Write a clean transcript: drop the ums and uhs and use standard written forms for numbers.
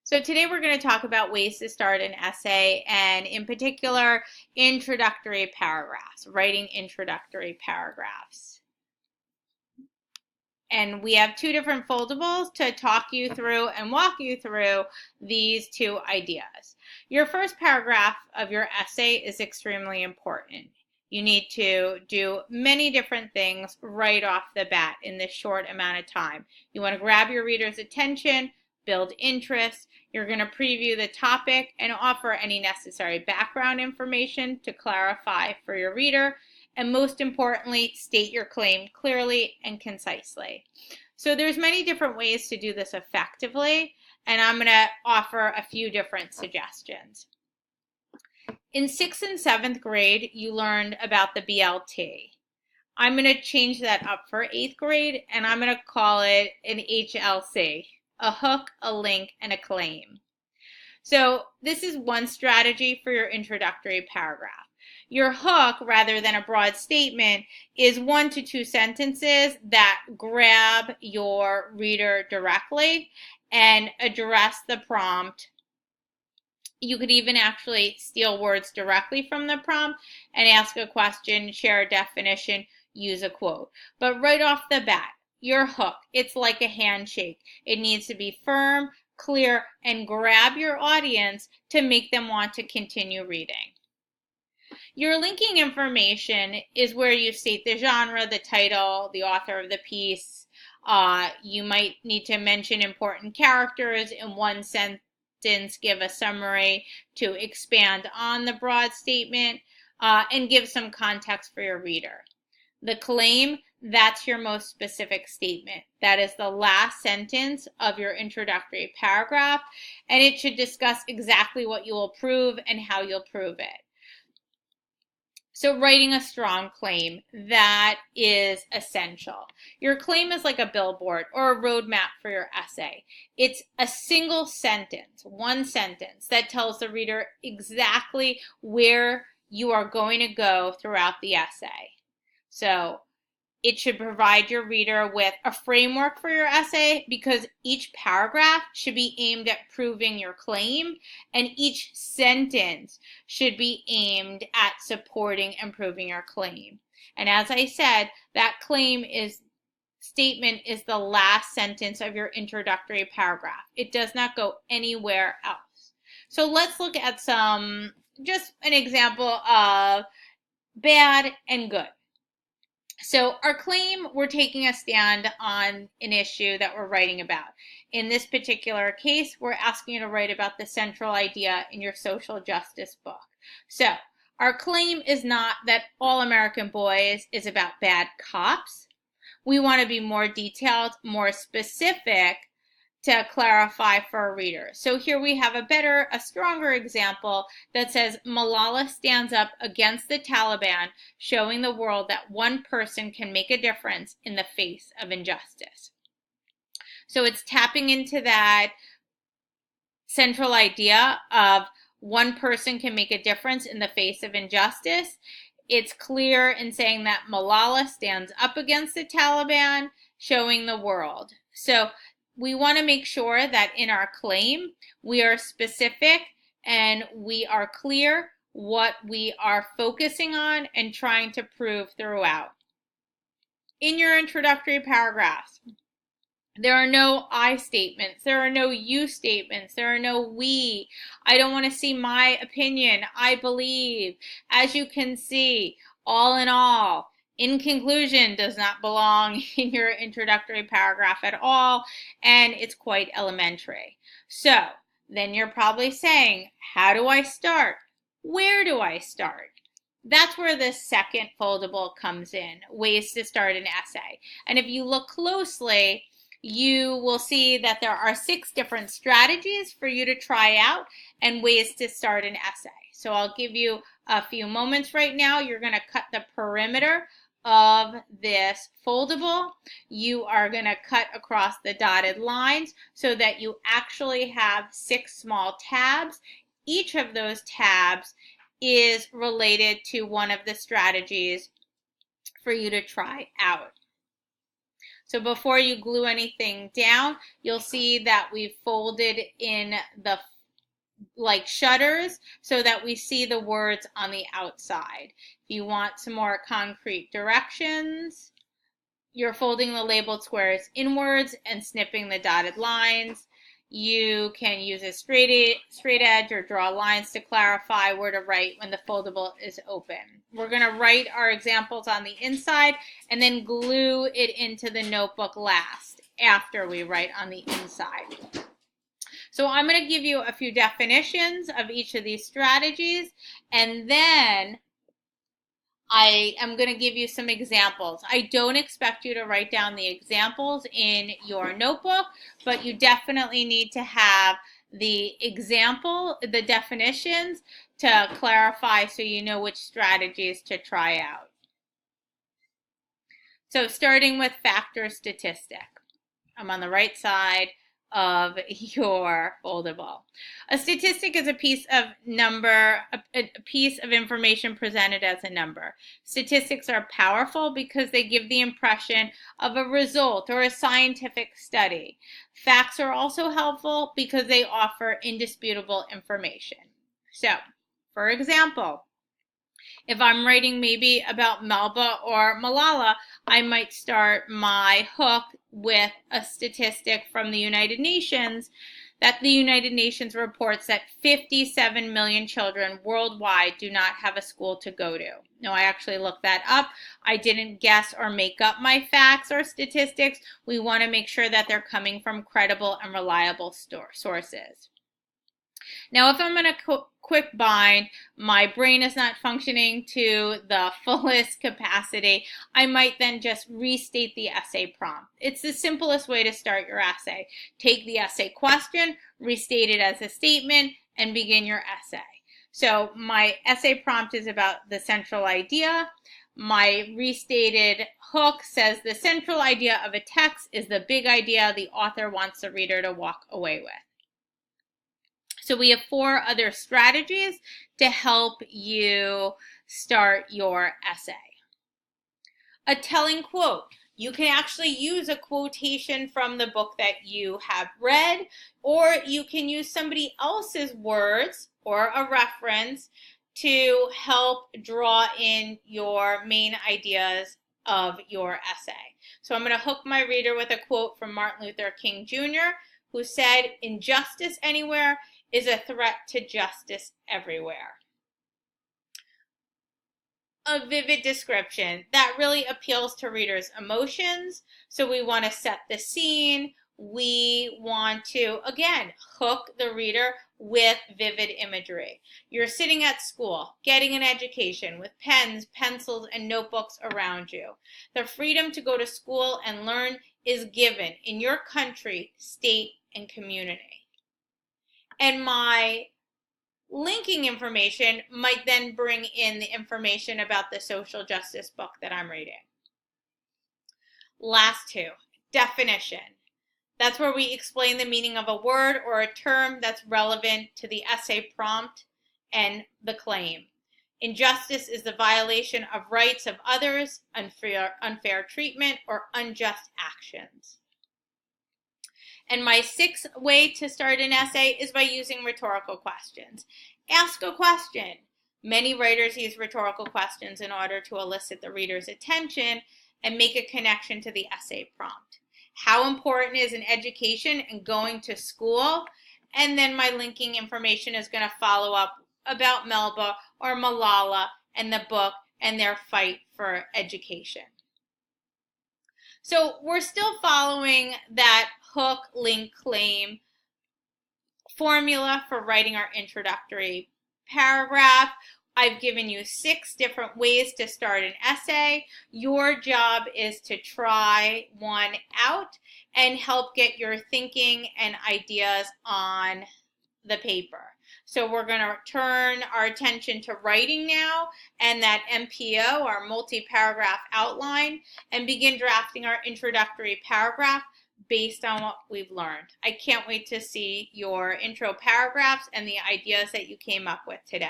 So today we're going to talk about ways to start an essay, and in particular, introductory paragraphs, writing introductory paragraphs. And we have two different foldables to talk you through and walk you through these two ideas. Your first paragraph of your essay is extremely important. You need to do many different things right off the bat in this short amount of time. You want to grab your reader's attention, build interest. You're going to preview the topic and offer any necessary background information to clarify for your reader. And most importantly, state your claim clearly and concisely. So there's many different ways to do this effectively, and I'm going to offer a few different suggestions. In 6th and 7th grade, you learned about the BLT. I'm going to change that up for 8th grade, and I'm going to call it an HLC, a hook, a link, and a claim. So this is one strategy for your introductory paragraph. Your hook, rather than a broad statement, is 1 to 2 sentences that grab your reader directly and address the prompt. You could even actually steal words directly from the prompt and ask a question, share a definition, use a quote. But right off the bat, your hook, it's like a handshake. It needs to be firm, clear, and grab your audience to make them want to continue reading. Your linking information is where you state the genre, the title, the author of the piece. You might need to mention important characters in one sentence, give a summary to expand on the broad statement, and give some context for your reader. The claim, that's your most specific statement. That is the last sentence of your introductory paragraph, and it should discuss exactly what you will prove and how you'll prove it. So writing a strong claim, that is essential. Your claim is like a billboard or a roadmap for your essay. It's a single sentence, one sentence, that tells the reader exactly where you are going to go throughout the essay. So it should provide your reader with a framework for your essay, because each paragraph should be aimed at proving your claim, and each sentence should be aimed at supporting and proving your claim. And as I said, that statement is the last sentence of your introductory paragraph. It does not go anywhere else. So let's look at just an example of bad and good. So our claim, we're taking a stand on an issue that we're writing about. In this particular case, we're asking you to write about the central idea in your social justice book. So our claim is not that All American Boys is about bad cops. We want to be more detailed, more specific to clarify for our reader. So here we have a stronger example that says Malala stands up against the Taliban, showing the world that one person can make a difference in the face of injustice. So it's tapping into that central idea of one person can make a difference in the face of injustice. It's clear in saying that Malala stands up against the Taliban, showing the world. So we want to make sure that in our claim, we are specific and we are clear what we are focusing on and trying to prove throughout. In your introductory paragraphs, there are no I statements, there are no you statements, there are no we. I don't want to see my opinion, I believe. As you can see, all in all, in conclusion does not belong in your introductory paragraph at all, and it's quite elementary. So then you're probably saying, how do I start? Where do I start? That's where the second foldable comes in, ways to start an essay. And if you look closely, you will see that there are 6 different strategies for you to try out and ways to start an essay. So I'll give you a few moments right now. You're going to cut the perimeter of this foldable. You are going to cut across the dotted lines so that you actually have 6 small tabs. Each of those tabs is related to one of the strategies for you to try out. So before you glue anything down, you'll see that we've folded in the like shutters so that we see the words on the outside. If you want some more concrete directions, you're folding the labeled squares inwards and snipping the dotted lines. You can use a straight edge or draw lines to clarify where to write when the foldable is open. We're going to write our examples on the inside and then glue it into the notebook last after we write on the inside. So I'm going to give you a few definitions of each of these strategies, and then I am going to give you some examples. I don't expect you to write down the examples in your notebook, but you definitely need to have the example, the definitions to clarify so you know which strategies to try out. So starting with fact or statistic. I'm on the right side of your foldable. A statistic is a piece of information presented as a number. Statistics are powerful because they give the impression of a result or a scientific study. Facts are also helpful because they offer indisputable information. So, for example, if I'm writing maybe about Melba or Malala, I might start my hook with a statistic from the United Nations that the United Nations reports that 57 million children worldwide do not have a school to go to. No, I actually looked that up. I didn't guess or make up my facts or statistics. We want to make sure that they're coming from credible and reliable sources. Now, if I'm going to quick bind, my brain is not functioning to the fullest capacity, I might then just restate the essay prompt. It's the simplest way to start your essay. Take the essay question, restate it as a statement, and begin your essay. So my essay prompt is about the central idea. My restated hook says the central idea of a text is the big idea the author wants the reader to walk away with. So we have 4 other strategies to help you start your essay. A telling quote. You can actually use a quotation from the book that you have read, or you can use somebody else's words or a reference to help draw in your main ideas of your essay. So I'm going to hook my reader with a quote from Martin Luther King Jr., who said, "Injustice anywhere is a threat to justice everywhere." A vivid description that really appeals to readers' emotions. So we want to set the scene. We want to, again, hook the reader with vivid imagery. You're sitting at school, getting an education with pens, pencils, and notebooks around you. The freedom to go to school and learn is given in your country, state, and community. And my linking information might then bring in the information about the social justice book that I'm reading. Last 2, definition. That's where we explain the meaning of a word or a term that's relevant to the essay prompt and the claim. Injustice is the violation of rights of others, unfair treatment, or unjust actions. And my 6th way to start an essay is by using rhetorical questions. Ask a question. Many writers use rhetorical questions in order to elicit the reader's attention and make a connection to the essay prompt. How important is an education and going to school? And then my linking information is going to follow up about Melba or Malala and the book and their fight for education. So we're still following that hook, link, claim formula for writing our introductory paragraph. I've given you 6 different ways to start an essay. Your job is to try one out and help get your thinking and ideas on the paper. So we're going to turn our attention to writing now and that MPO, our multi-paragraph outline, and begin drafting our introductory paragraph based on what we've learned. I can't wait to see your intro paragraphs and the ideas that you came up with today.